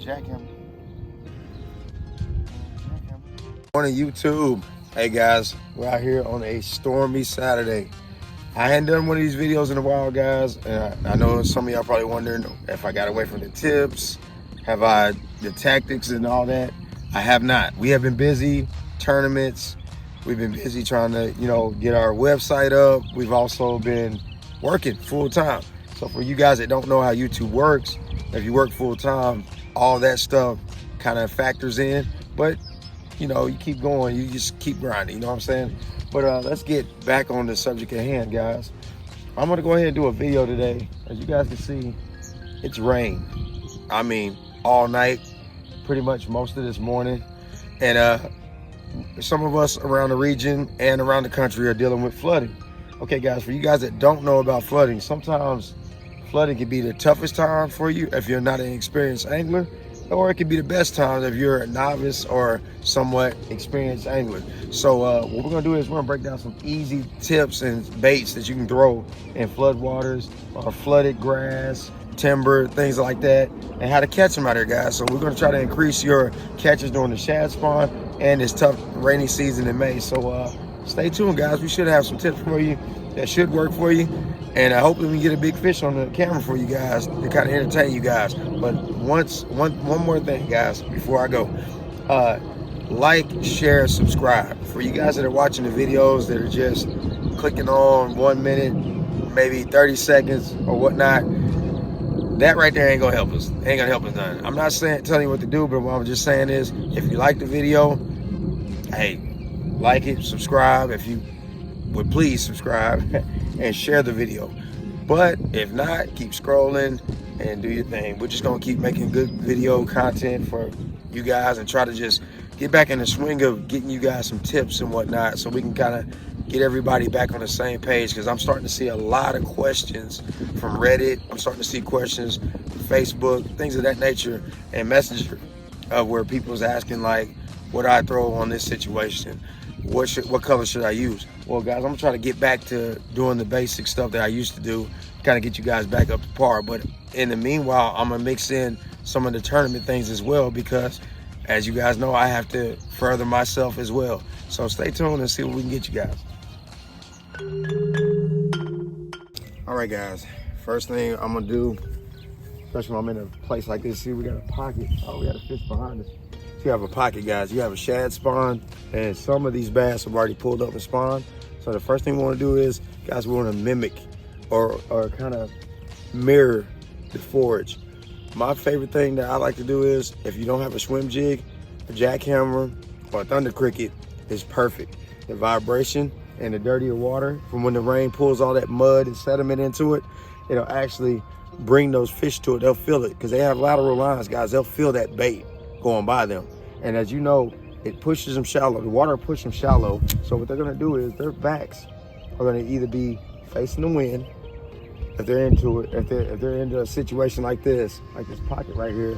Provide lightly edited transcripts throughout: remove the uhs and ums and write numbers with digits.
Jackhammer. Morning, YouTube. Hey guys, we're out here on a stormy Saturday. I hadn't done one of these videos in a while, guys, and I know some of y'all probably wondering if I got away from the tips, have I the tactics and all that. I have not. We have been busy, tournaments. We've been busy trying to, get our website up. We've also been working full time. So for you guys that don't know how YouTube works, if you work full time, all that stuff kind of factors in. But you keep going, you just keep grinding, you know what I'm saying? But let's get back on the subject at hand, guys. I'm gonna go ahead and do a video today. As you guys can see, it's rain. I mean, all night, pretty much most of this morning. And some of us around the region and around the country are dealing with flooding. Okay, guys, for you guys that don't know about flooding, sometimes flooding can be the toughest time for you if you're not an experienced angler, or it could be the best time if you're a novice or somewhat experienced angler. So what we're gonna do is we're gonna break down some easy tips and baits that you can throw in flood waters or flooded grass, timber, things like that, and how to catch them out there, guys. So we're gonna try to increase your catches during the shad spawn and this tough rainy season in May. So stay tuned, guys. We should have some tips for you that should work for you. And hopefully we get a big fish on the camera for you guys to kind of entertain you guys. But one more thing, guys, before I go. Like, share, subscribe. For you guys that are watching the videos that are just clicking on 1 minute, maybe 30 seconds or whatnot, that right there ain't gonna help us. Ain't gonna help us none. I'm not telling you what to do, but what I'm just saying is, if you like the video, hey, like it, subscribe. If you would please subscribe and share the video. But if not, keep scrolling and do your thing. We're just gonna keep making good video content for you guys and try to just get back in the swing of getting you guys some tips and whatnot, so we can kind of get everybody back on the same page, because I'm starting to see a lot of questions from Reddit. I'm starting to see questions from Facebook, things of that nature, and Messenger, where people's asking like, what do I throw on this situation? What color should I use? Well, guys, I'm gonna try to get back to doing the basic stuff that I used to do, kind of get you guys back up to par. But in the meanwhile, I'm gonna mix in some of the tournament things as well, because as you guys know, I have to further myself as well. So stay tuned and see what we can get you guys. All right, guys, first thing I'm gonna do, especially when I'm in a place like this, see, we got a pocket. Oh, we got a fish behind us. So you have a pocket, guys. You have a shad spawn, and some of these bass have already pulled up and spawned. So the first thing we want to do is, guys, we want to mimic or kind of mirror the forage. My favorite thing that I like to do is, if you don't have a swim jig, a jackhammer or a thunder cricket is perfect. The vibration and the dirtier water from when the rain pulls all that mud and sediment into it, it'll actually bring those fish to it. They'll feel it because they have lateral lines, guys. They'll feel that bait going by them. And as you know, it pushes them shallow. The water pushes them shallow. So what they're gonna do is their backs are gonna either be facing the wind, if they're into it, if they're into a situation like this pocket right here.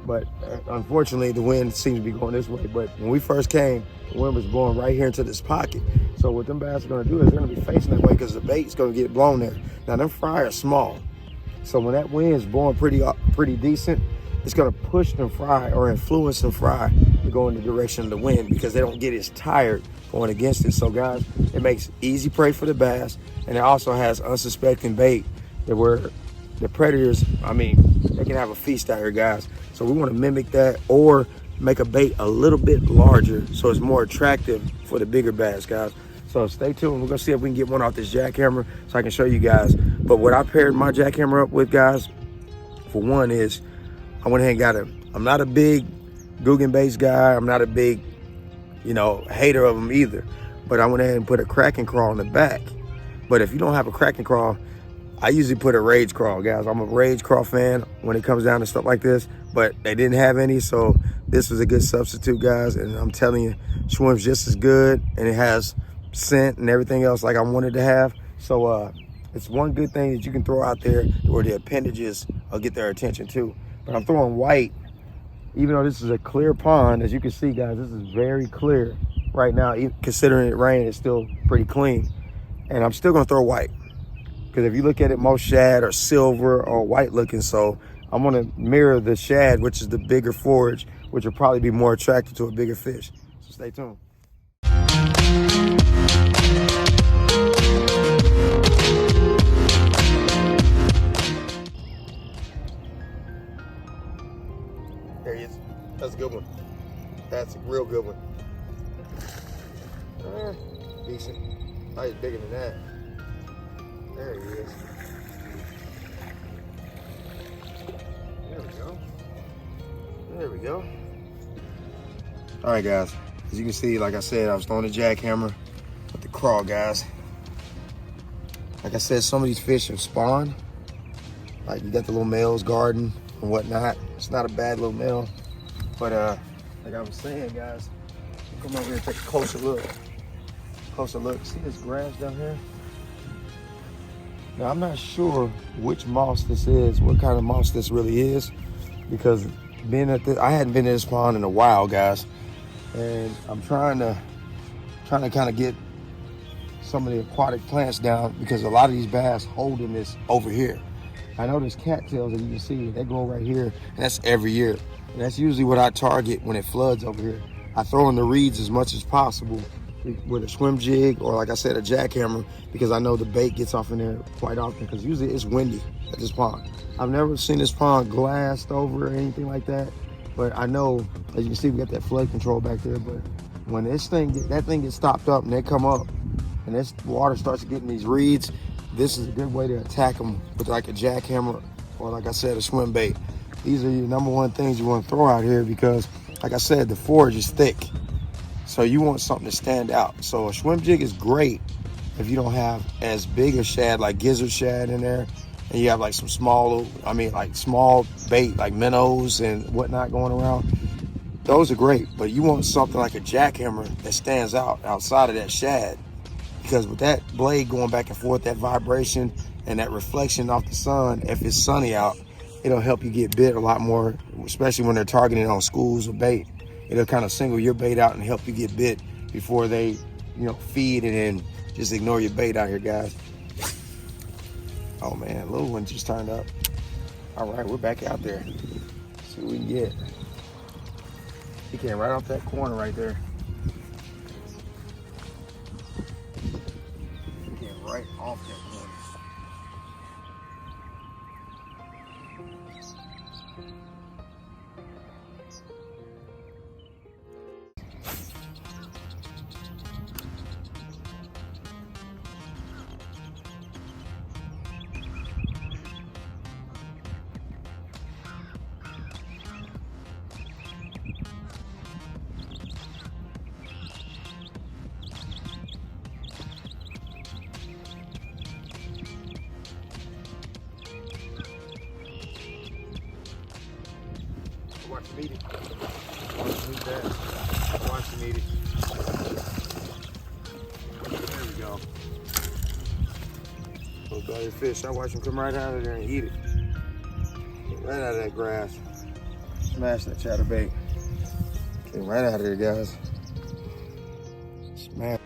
But unfortunately, the wind seems to be going this way. But when we first came, the wind was blowing right here into this pocket. So what them bass are gonna do is they're gonna be facing that way, because the bait's gonna get blown there. Now them fry are small. So when that wind is blowing pretty decent, it's gonna push them fry or influence them fry to go in the direction of the wind, because they don't get as tired going against it. So guys, it makes easy prey for the bass, and it also has unsuspecting bait that where the predators, I mean, they can have a feast out here, guys. So we want to mimic that, or make a bait a little bit larger so it's more attractive for the bigger bass, guys. So stay tuned. We're gonna see if we can get one off this jackhammer so I can show you guys. But what I paired my jackhammer up with, guys, for one is, I went ahead and I'm not a big Googan bass guy. I'm not a big, hater of them either. But I went ahead and put a Kraken crawl in the back. But if you don't have a Kraken crawl, I usually put a Rage crawl, guys. I'm a Rage crawl fan when it comes down to stuff like this. But they didn't have any, so this was a good substitute, guys. And I'm telling you, swims just as good, and it has scent and everything else like I wanted to have. So it's one good thing that you can throw out there where the appendages will get their attention too. But I'm throwing white, even though this is a clear pond. As you can see, guys, this is very clear right now. Considering it rained, it's still pretty clean. And I'm still gonna throw white, because if you look at it, most shad are silver or white looking. So I'm gonna mirror the shad, which is the bigger forage, which will probably be more attractive to a bigger fish. So stay tuned. There he is. That's a good one. That's a real good one. Decent. Probably bigger than that. There he is. There we go. There we go. All right, guys. As you can see, like I said, I was throwing a jackhammer with the crawl, guys. Like I said, some of these fish have spawned. Like you got the little males guarding and whatnot. It's not a bad little male. But like I was saying, guys, come over here and take a closer look. Closer look. See this grass down here? Now I'm not sure which moss this is, what kind of moss this really is, because being at I hadn't been in this pond in a while, guys, and I'm trying to kind of get some of the aquatic plants down because a lot of these bass holding this over here. I know there's cattails that you can see, they grow right here, and that's every year. And that's usually what I target when it floods over here. I throw in the reeds as much as possible with a swim jig or, like I said, a jackhammer, because I know the bait gets off in there quite often because usually it's windy at this pond. I've never seen this pond glassed over or anything like that, but I know, as you can see, we got that flood control back there, but when that thing gets stopped up and they come up and this water starts getting these reeds, this is a good way to attack them with like a jackhammer or, like I said, a swim bait. These are your number one things you want to throw out here because, like I said, the forage is thick. So you want something to stand out. So a swim jig is great if you don't have as big a shad like gizzard shad in there, and you have like some small bait like minnows and whatnot going around. Those are great, but you want something like a jackhammer that stands out outside of that shad, because with that blade going back and forth, that vibration and that reflection off the sun, if it's sunny out, it'll help you get bit a lot more, especially when they're targeting on schools or bait. It'll kind of single your bait out and help you get bit before they, feed and then just ignore your bait out here, guys. Oh man, little one just turned up. All right, we're back out there. Let's see what we can get. He came right off that corner right there. He came right off that corner. Watch him eat it. Watch him eat that. Watch him eat it. There we go. Little belly fish. I watch him come right out of there and eat it. Get right out of that grass. Smash that chatterbait. Came right out of there, guys. Smash.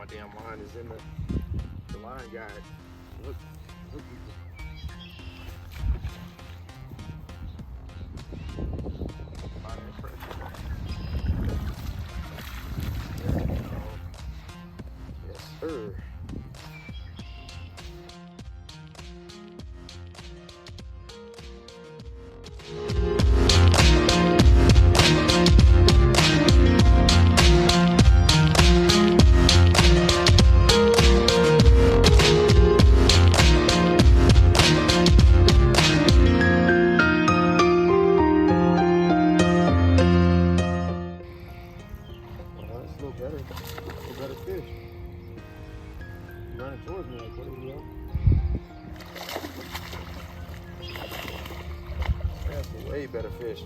Damn line is in the line guide. Look. There we go. Yes, sir. Better fish. Running towards me like, what are you doing? That's a way better fish.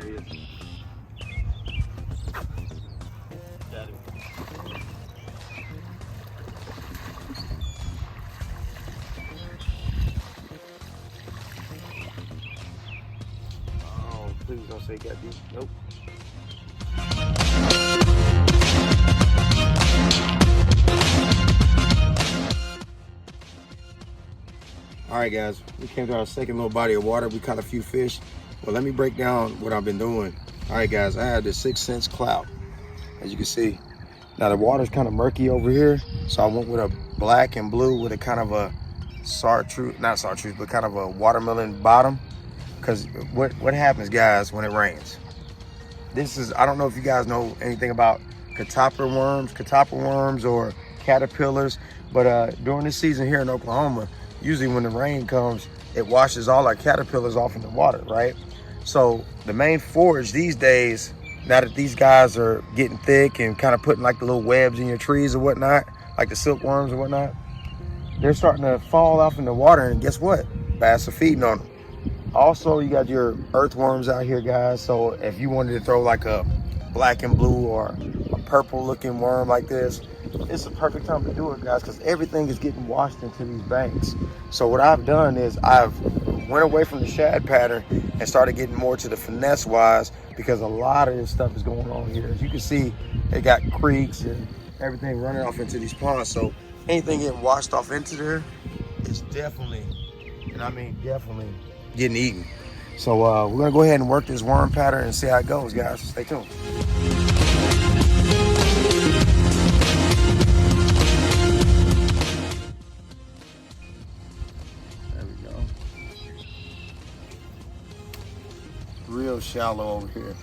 he is. Got him. Oh, please don't say got deep. Nope. All right, guys, we came to our second little body of water. We caught a few fish. Well, let me break down what I've been doing. All right, guys, I had the 6 cents clout, as you can see. Now the water's kind of murky over here, so I went with a black and blue with a kind of a not chartreuse, but kind of a watermelon bottom. Because what happens, guys, when it rains? I don't know if you guys know anything about catopper worms or caterpillars, but during this season here in Oklahoma, usually when the rain comes, it washes all our caterpillars off in the water, right? So the main forage these days, now that these guys are getting thick and kind of putting like the little webs in your trees or whatnot, like the silkworms and whatnot, they're starting to fall off in the water, and guess what? Bass are feeding on them. Also, you got your earthworms out here, guys. So if you wanted to throw like a black and blue or a purple looking worm like this, it's a perfect time to do it, guys, because everything is getting washed into these banks. So what I've done is I've went away from the shad pattern and started getting more to the finesse wise, because a lot of this stuff is going on here. As you can see, they got creeks and everything running off into these ponds. So anything getting washed off into there is definitely, and I mean definitely, getting eaten. So we're gonna go ahead and work this worm pattern and see how it goes, guys. Stay tuned. There we go. Real shallow over here.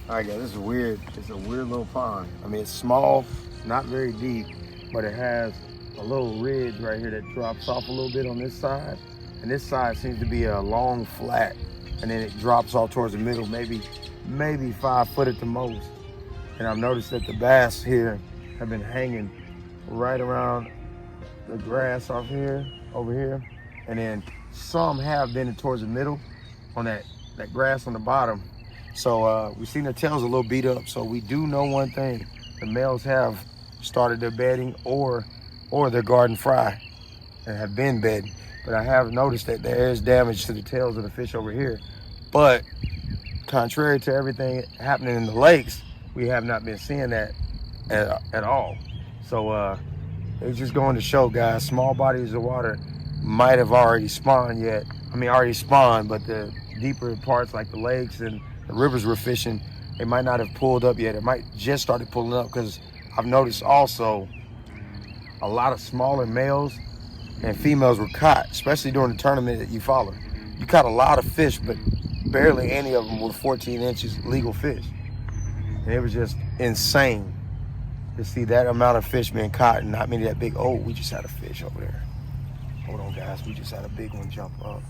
All right, guys, this is weird. It's a weird little pond. I mean, it's small, not very deep, but it has a little ridge right here that drops off a little bit on this side. And this side seems to be a long flat, and then it drops off towards the middle, maybe 5 foot at the most. And I've noticed that the bass here have been hanging right around the grass over here. And then some have been towards the middle on that grass on the bottom. So we've seen the tails a little beat up. So we do know one thing: the males have started their bedding or their garden fry and have been bedding. But I have noticed that there is damage to the tails of the fish over here. But contrary to everything happening in the lakes, we have not been seeing that at all. So it's just going to show, guys, small bodies of water might have already spawned but the deeper parts like the lakes and the rivers we're fishing, they might not have pulled up yet. It might just started pulling up, because I've noticed also a lot of smaller males and females were caught, especially during the tournament that you followed. You caught a lot of fish, but barely any of them were 14 inches legal fish. And it was just insane to see that amount of fish being caught and not many that big. Oh, we just had a fish over there. Hold on, guys. We just had a big one jump up.